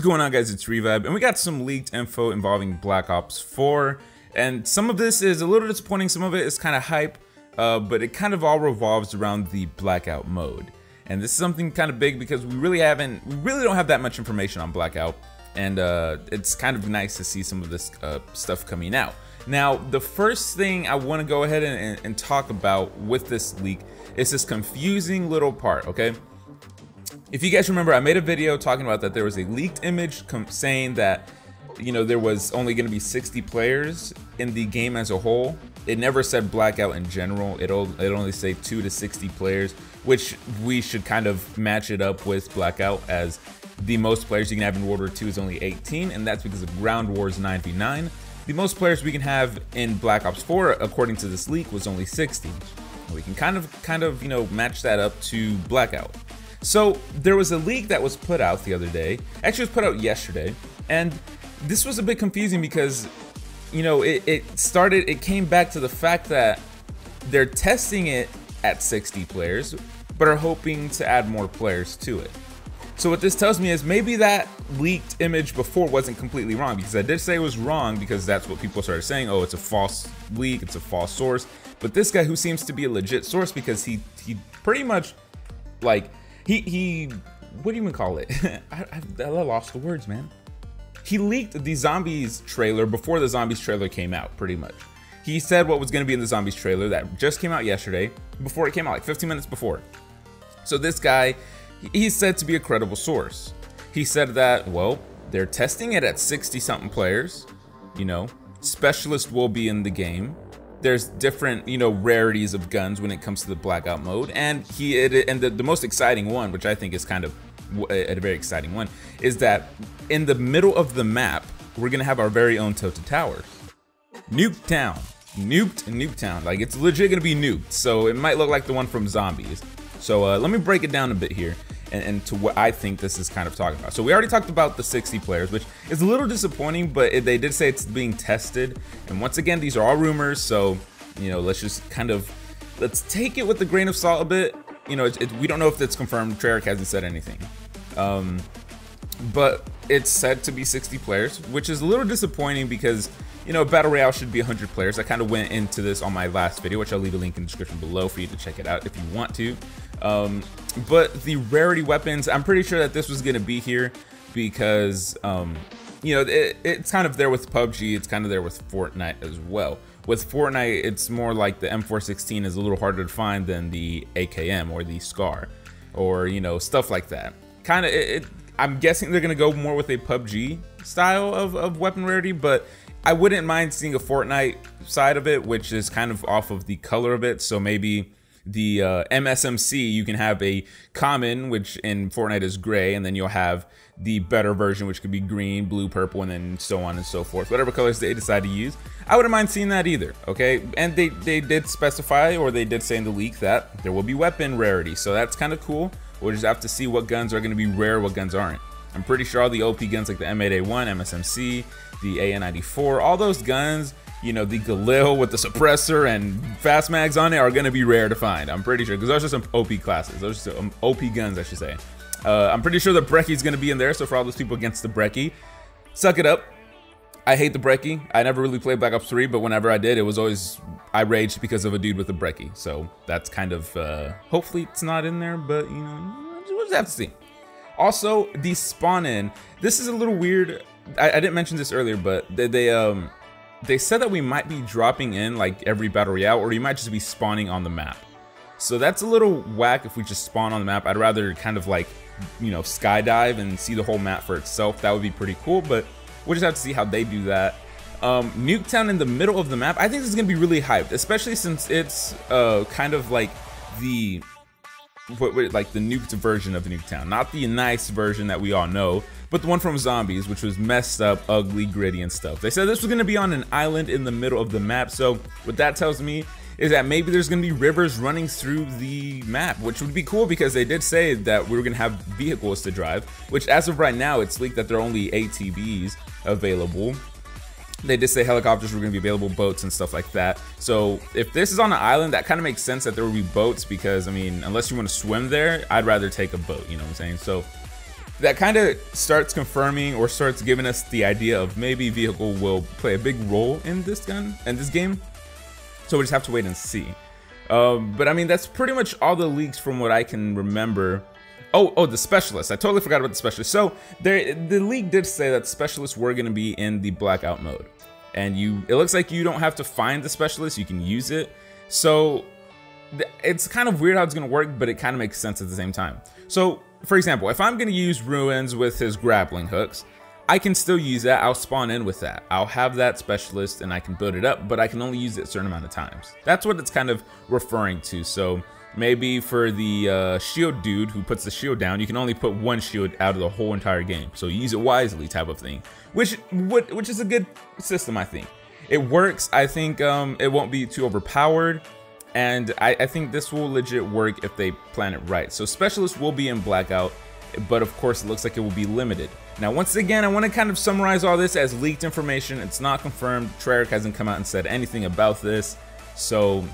What's going on, guys? It's Revibe, and we got some leaked info involving Black Ops 4, and some of this is a little disappointing, some of it is kind of hype, but it kind of all revolves around the Blackout mode. And this is something kind of big because we really don't have that much information on Blackout, and it's kind of nice to see some of this stuff coming out. Now, the first thing I want to go ahead and talk about with this leak is this confusing little part, okay? If you guys remember, I made a video talking about that there was a leaked image saying that, you know, there was only going to be 60 players in the game as a whole. It never said Blackout in general. It only say 2 to 60 players, which we should kind of match it up with Blackout, as the most players you can have in World War II is only 18, and that's because of Ground Wars 9v9. The most players we can have in Black Ops 4, according to this leak, was only 60. And we can kind of, you know, match that up to Blackout. So there was a leak that was put out the other day. Actually, it was put out yesterday, and this was a bit confusing because, you know, it came back to the fact that they're testing it at 60 players, but are hoping to add more players to it. So what this tells me is maybe that leaked image before wasn't completely wrong, because I did say it was wrong because that's what people started saying. Oh, it's a false leak, it's a false source. But this guy, who seems to be a legit source, because he pretty much, like, he what do you even call it? I lost the words, man. He leaked the Zombies trailer before the Zombies trailer came out, pretty much. He said what was going to be in the Zombies trailer that just came out yesterday, before it came out, like 15 minutes before. So this guy, he's said to be a credible source. He said that, well, they're testing it at 60-something players, you know, specialists will be in the game. There's different, you know, rarities of guns when it comes to the Blackout mode, and the most exciting one, which I think is kind of a very exciting one, is that in the middle of the map, we're gonna have our very own Tota Towers. Nuketown. Nuketown. Like, it's legit gonna be nuked, so it might look like the one from Zombies. So let me break it down a bit here and to what I think this is kind of talking about. So we already talked about the 60 players, which is a little disappointing, but they did say it's being tested. And once again, these are all rumors, so, you know, let's take it with a grain of salt a bit. You know, we don't know if it's confirmed. Treyarch hasn't said anything. But it's said to be 60 players, which is a little disappointing because, you know, Battle Royale should be 100 players. I kind of went into this on my last video, which I'll leave a link in the description below for you to check it out if you want to. But the rarity weapons, I'm pretty sure that this was going to be here because, you know, it's kind of there with PUBG. It's kind of there with Fortnite as well. With Fortnite, it's more like the M416 is a little harder to find than the AKM or the SCAR, or, you know, stuff like that. Kind of, I'm guessing they're going to go more with a PUBG style of weapon rarity, but I wouldn't mind seeing a Fortnite side of it, which is kind of off of the color of it. So maybe the MSMC, you can have a common, which in Fortnite is gray, and then you'll have the better version, which could be green, blue, purple, and then so on and so forth. Whatever colors they decide to use, I wouldn't mind seeing that either, okay? And they did specify, or they did say in the leak, that there will be weapon rarity, so that's kind of cool. We'll just have to see what guns are going to be rare, what guns aren't. I'm pretty sure all the OP guns like the M8A1, MSMC, the AN94, all those guns, you know, the Galil with the suppressor and fast mags on it are going to be rare to find. I'm pretty sure, because those are some OP classes. Those are some OP guns, I should say. I'm pretty sure the Brecky going to be in there, so for all those people against the Brecky, suck it up. I hate the Brecky. I never really played Black Ops 3, but whenever I did, it was always, I raged because of a dude with a Brecky. So that's kind of, hopefully it's not in there, but, you know, we'll just have to see. Also, the spawn in. This is a little weird. I didn't mention this earlier, but they said that we might be dropping in like every Battle Royale, or you might just be spawning on the map. So that's a little whack if we just spawn on the map. I'd rather kind of like, you know, skydive and see the whole map for itself. That would be pretty cool, but we'll just have to see how they do that. Nuketown in the middle of the map, I think this is gonna be really hyped, especially since it's kind of like the nuked version of Nuketown, not the nice version that we all know, but the one from Zombies, which was messed up, ugly, gritty, and stuff. They said this was going to be on an island in the middle of the map, so what that tells me is that maybe there's going to be rivers running through the map, which would be cool because they did say that we were going to have vehicles to drive, which as of right now, it's leaked that there are only ATVs available. They did say helicopters were going to be available, boats and stuff like that. So if this is on an island, that kind of makes sense that there will be boats, because, I mean, unless you want to swim there, I'd rather take a boat, you know what I'm saying? So that kind of starts confirming or starts giving us the idea of maybe vehicle will play a big role in this game. So we just have to wait and see. But I mean, that's pretty much all the leaks from what I can remember. Oh, the specialists. I totally forgot about the specialists. So the leak did say that specialists were going to be in the blackout mode. And it looks like you don't have to find the specialist, you can use it. So it's kind of weird how it's going to work, but it kind of makes sense at the same time. So, for example, if I'm going to use Ruins with his grappling hooks, I can still use that. I'll spawn in with that. I'll have that specialist and I can build it up, but I can only use it a certain amount of times. That's what it's kind of referring to. So maybe for the shield dude who puts the shield down, you can only put one shield out of the whole entire game. So use it wisely type of thing, which is a good system, I think. It works. I think it won't be too overpowered. And I think this will legit work if they plan it right. So specialists will be in blackout, but of course it looks like it will be limited. Now, once again, I want to kind of summarize all this as leaked information. It's not confirmed. Treyarch hasn't come out and said anything about this. So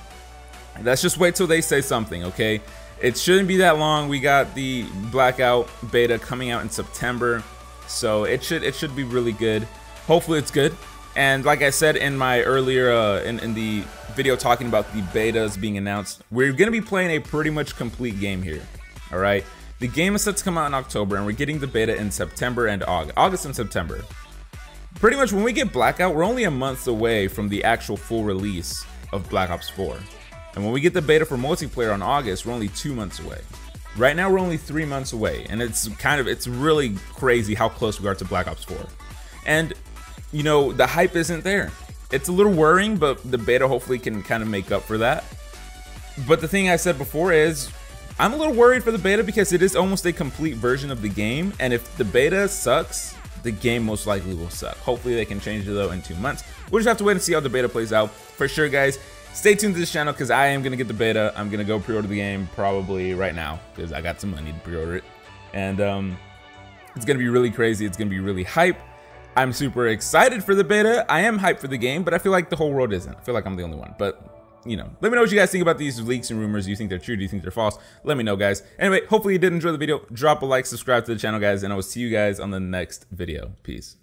let's just wait till they say something, okay? It shouldn't be that long. We got the blackout beta coming out in September. So it should be really good. Hopefully it's good. And like I said in my earlier, in the video talking about the betas being announced, we're going to be playing a pretty much complete game here, all right? The game is set to come out in October, and we're getting the beta in September and August and September. Pretty much when we get Blackout, we're only a month away from the actual full release of Black Ops 4. And when we get the beta for multiplayer on August, we're only 2 months away. Right now, we're only 3 months away, and it's really crazy how close we are to Black Ops 4. And you know, the hype isn't there. It's a little worrying, but the beta hopefully can kind of make up for that. But the thing I said before is, I'm a little worried for the beta because it is almost a complete version of the game. And if the beta sucks, the game most likely will suck. Hopefully they can change it though in 2 months. We'll just have to wait and see how the beta plays out. For sure, guys, stay tuned to this channel because I am going to get the beta. I'm going to go pre-order the game probably right now because I got some money to pre-order it. And it's going to be really crazy. It's going to be really hype. I'm super excited for the beta. I am hyped for the game, but I feel like the whole world isn't. I feel like I'm the only one. But, you know, let me know what you guys think about these leaks and rumors. Do you think they're true? Do you think they're false? Let me know, guys. Anyway, hopefully you did enjoy the video. Drop a like, subscribe to the channel, guys, and I will see you guys on the next video. Peace.